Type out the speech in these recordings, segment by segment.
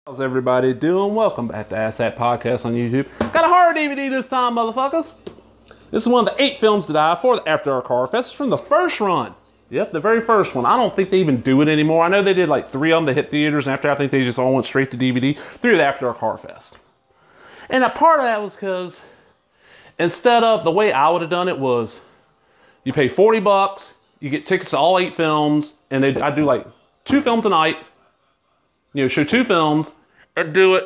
How's everybody doing? Welcome back to Asshat Podcast on YouTube. Got a horror DVD this time, motherfuckers. This is one of the 8 films to die for the After Dark Horrorfest. It's from the first run. Yep, the very first one. I don't think they even do it anymore. I know they did like 3 of them that hit theaters, and after I think they just all went straight to DVD. 3 of the After Dark Horrorfest. And a part of that was because instead of the way I would have done it was you pay 40 bucks, you get tickets to all 8 films, and I do like 2 films a night. Show 2 films, or do it,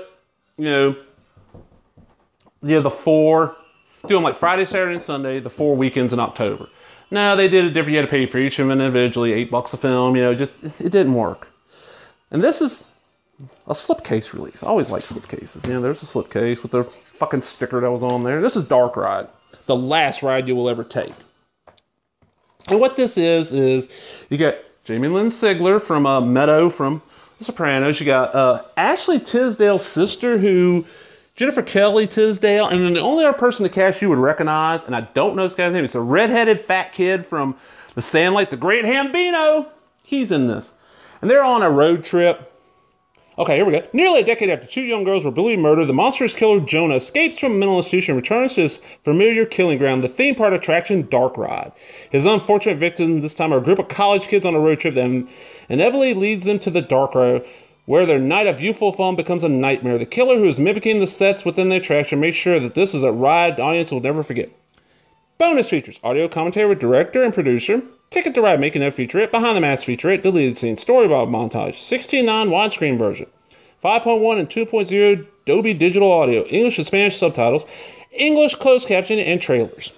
the 4, do them like Friday, Saturday, and Sunday, the 4 weekends in October. No, they did it different. You had to pay for each of them individually, $8 a film, it didn't work. And this is a slipcase release. I always like slipcases. There's a slipcase with the fucking sticker that was on there. This is Dark Ride, the last ride you will ever take. And what this is you got Jamie Lynn Sigler from Meadow from The Sopranos. You got Ashley Tisdale's sister, Jennifer Kelly Tisdale, and then the only other person in the cast you would recognize, and I don't know this guy's name, it's the redheaded fat kid from The Sandlake, the Great Hambino. He's in this. And they're on a road trip. Okay, here we go. Nearly a decade after 2 young girls were brutally murdered, the monstrous killer Jonah escapes from a mental institution and returns to his familiar killing ground, the theme park attraction Dark Ride. His unfortunate victims this time are a group of college kids on a road trip that inevitably leads them to the Dark Ride, where their night of youthful fun becomes a nightmare. The killer, who is mimicking the sets within the attraction, makes sure that this is a ride the audience will never forget. Bonus features: audio commentary with director and producer, Ticket to Ride making of featurette, behind the mask featurette, deleted scene, storyboard montage, 16:9 widescreen version, 5.1 and 2.0 Dolby Digital Audio, English and Spanish subtitles, English closed captioning, and trailers.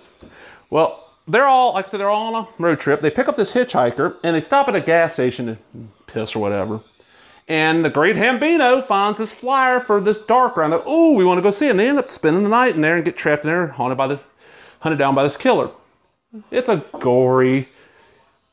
Well, they're all, like I said, they're all on a road trip. They pick up this hitchhiker, and they stop at a gas station to piss or whatever. And the Great Hambino finds this flyer for this Dark Ride. Oh, we want to go see it. And they end up spending the night in there and get trapped in there, hunted down by this killer. It's a gory,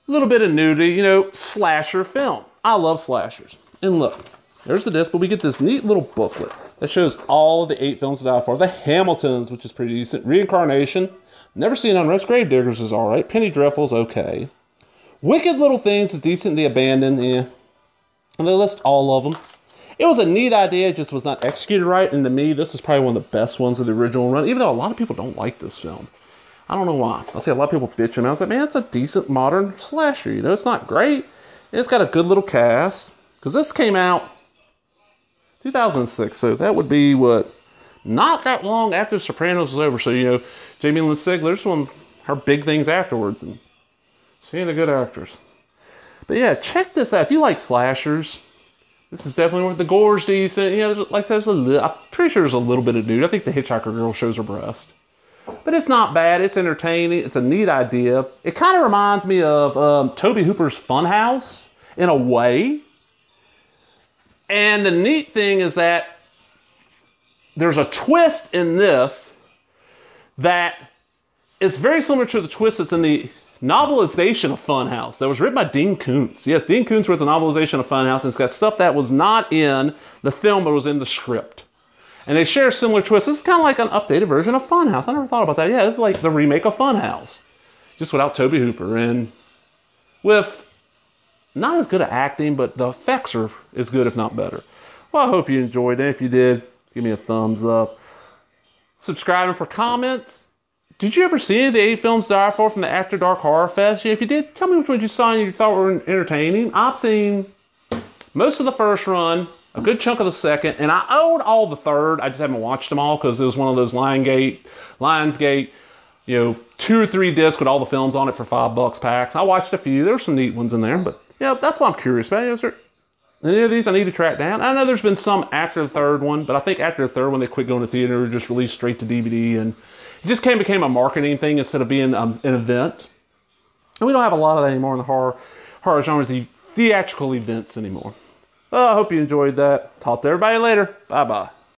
little bit of nudity, slasher film. I love slashers. And look, there's the disc, but we get this neat little booklet that shows all of the 8 films to die for. The Hamiltons, which is pretty decent. Reincarnation. Never Seen Unrest. Gravediggers is alright. Penny Dreadful's okay. Wicked Little Things is decent. The Abandoned, yeah. And they list all of them. It was a neat idea, it just was not executed right. And to me, this is probably one of the best ones of the original run, even though a lot of people don't like this film. I don't know why. I see a lot of people bitching. I was like, man, it's a decent modern slasher. It's not great. And it's got a good little cast. Because this came out 2006, so that would be, not that long after Sopranos was over. So, Jamie Lynn Sigler's one of her big things afterwards. And she ain't a good actress. But yeah, check this out. If you like slashers, this is definitely worth the gore's decent. Like I said, I'm pretty sure there's a little bit of nude. I think the hitchhiker girl shows her breast. But it's not bad. It's entertaining. It's a neat idea. It kind of reminds me of Tobe Hooper's Funhouse in a way. And the neat thing is that there's a twist in this that is very similar to the twist that's in the novelization of Funhouse that was written by Dean Koontz. Yes, Dean Koontz wrote the novelization of Funhouse, and it's got stuff that was not in the film but was in the script. And they share similar twists. This is kind of like an updated version of Funhouse. I never thought about that. Yeah, this is like the remake of Funhouse, just without Tobe Hooper and with not as good at acting, but the effects are as good, if not better. Well, I hope you enjoyed it. If you did, give me a thumbs up. Subscribing for comments. Did you ever see any of the 8 films to die for from the After Dark Horrorfest? If you did, tell me which ones you saw and you thought were entertaining. I've seen most of the first run, a good chunk of the second, and I own all the third. I just haven't watched them all because it was one of those Lionsgate, 2 or 3 discs with all the films on it for $5 packs. I watched a few. There's some neat ones in there, but yeah, that's what I'm curious about. Is there any of these I need to track down? I know there's been some after the third one, but I think after the third one they quit going to theater and just released straight to DVD, and it just became a marketing thing instead of being an event. And we don't have a lot of that anymore in the horror genre, the theatrical events anymore. Well, I hope you enjoyed that. Talk to everybody later. Bye-bye.